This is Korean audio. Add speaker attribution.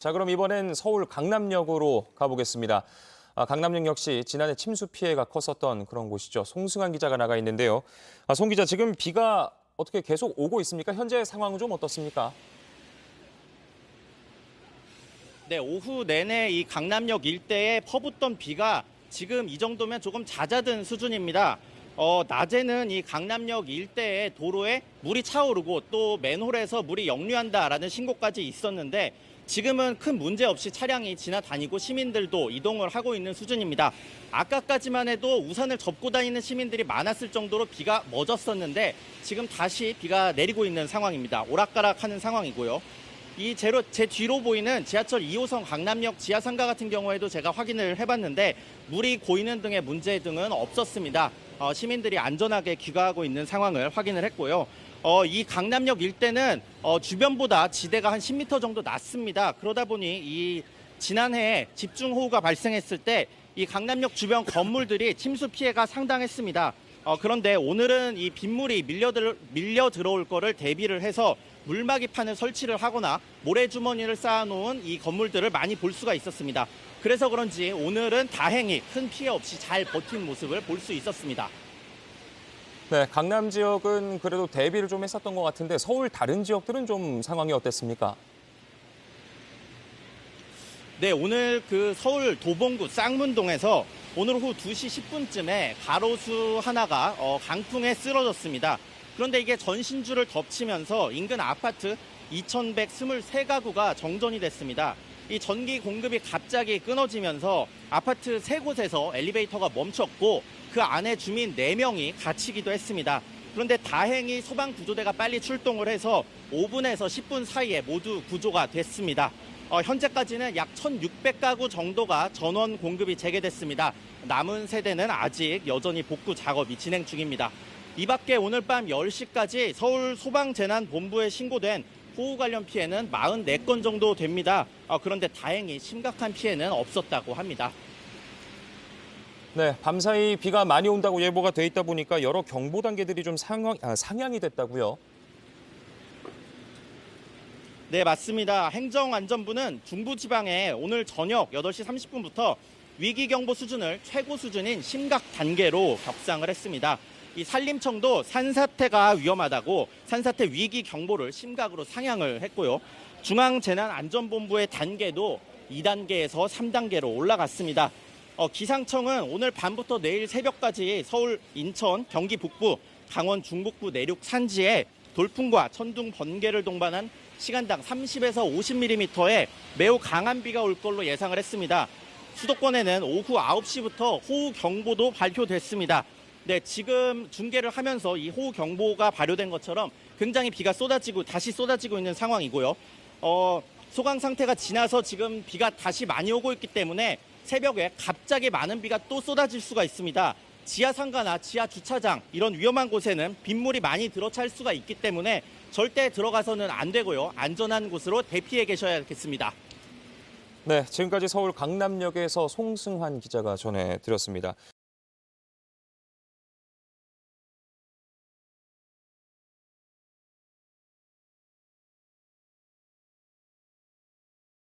Speaker 1: 자, 그럼 이번엔 서울 강남역으로 가보겠습니다. 강남역 역시 지난해 침수 피해가 컸었던 그런 곳이죠. 송승환 기자가 나가 있는데요. 송 기자, 지금 비가 어떻게 계속 오고 있습니까? 현재 상황은 좀 어떻습니까?
Speaker 2: 네, 오후 내내 이 강남역 일대에 퍼붓던 비가 지금 이 정도면 조금 잦아든 수준입니다. 낮에는 이 강남역 일대의 도로에 물이 차오르고 또 맨홀에서 물이 역류한다라는 신고까지 있었는데 지금은 큰 문제 없이 차량이 지나다니고 시민들도 이동을 하고 있는 수준입니다. 아까까지만 해도 우산을 접고 다니는 시민들이 많았을 정도로 비가 멎었었는데 지금 다시 비가 내리고 있는 상황입니다. 오락가락하는 상황이고요. 제 뒤로 보이는 지하철 2호선 강남역 지하상가 같은 경우에도 제가 확인을 해봤는데 물이 고이는 등의 문제 등은 없었습니다. 시민들이 안전하게 귀가하고 있는 상황을 확인을 했고요. 이 강남역 일대는 주변보다 지대가 한 10m 정도 낮습니다. 그러다 보니 이 지난해에 집중호우가 발생했을 때 이 강남역 주변 건물들이 침수 피해가 상당했습니다. 그런데 오늘은 이 빗물이 밀려 들어올 거를 대비를 해서 물막이판을 설치를 하거나 모래주머니를 쌓아놓은 이 건물들을 많이 볼 수가 있었습니다. 그래서 그런지 오늘은 다행히 큰 피해 없이 잘 버틴 모습을 볼 수 있었습니다.
Speaker 1: 네, 강남 지역은 그래도 대비를 좀 했었던 것 같은데 서울 다른 지역들은 좀 상황이 어땠습니까?
Speaker 2: 네, 오늘 그 서울 도봉구 쌍문동에서 오늘 오후 2시 10분쯤에 가로수 하나가 강풍에 쓰러졌습니다. 그런데 이게 전신주를 덮치면서 인근 아파트 2,123가구가 정전이 됐습니다. 이 전기 공급이 갑자기 끊어지면서 아파트 3곳에서 엘리베이터가 멈췄고 그 안에 주민 4명이 갇히기도 했습니다. 그런데 다행히 소방구조대가 빨리 출동을 해서 5분에서 10분 사이에 모두 구조가 됐습니다. 현재까지는 약 1,600가구 정도가 전원 공급이 재개됐습니다. 남은 세대는 아직 여전히 복구 작업이 진행 중입니다. 이 밖에 오늘 밤 10시까지 서울 소방재난본부에 신고된 호우 관련 피해는 44건 정도 됩니다. 그런데 다행히 심각한 피해는 없었다고 합니다.
Speaker 1: 네, 밤사이 비가 많이 온다고 예보가 돼 있다 보니까 여러 경보 단계들이 좀 상향이 됐다고요.
Speaker 2: 네, 맞습니다. 행정안전부는 중부지방에 오늘 저녁 8시 30분부터 위기경보 수준을 최고 수준인 심각 단계로 격상을 했습니다. 이 산림청도 산사태가 위험하다고 산사태 위기 경보를 심각으로 상향을 했고요. 중앙재난안전본부의 단계도 2단계에서 3단계로 올라갔습니다. 기상청은 오늘 밤부터 내일 새벽까지 서울, 인천, 경기 북부, 강원 중북부 내륙 산지에 돌풍과 천둥, 번개를 동반한 시간당 30에서 50mm의 매우 강한 비가 올 걸로 예상을 했습니다. 수도권에는 오후 9시부터 호우 경보도 발표됐습니다. 네, 지금 중계를 하면서 이 호우 경보가 발효된 것처럼 굉장히 비가 다시 쏟아지고 있는 상황이고요. 소강 상태가 지나서 지금 비가 다시 많이 오고 있기 때문에 새벽에 갑자기 많은 비가 또 쏟아질 수가 있습니다. 지하상가나 지하주차장 이런 위험한 곳에는 빗물이 많이 들어찰 수가 있기 때문에 절대 들어가서는 안 되고요. 안전한 곳으로 대피해 계셔야겠습니다.
Speaker 1: 네, 지금까지 서울 강남역에서 송승환 기자가 전해드렸습니다.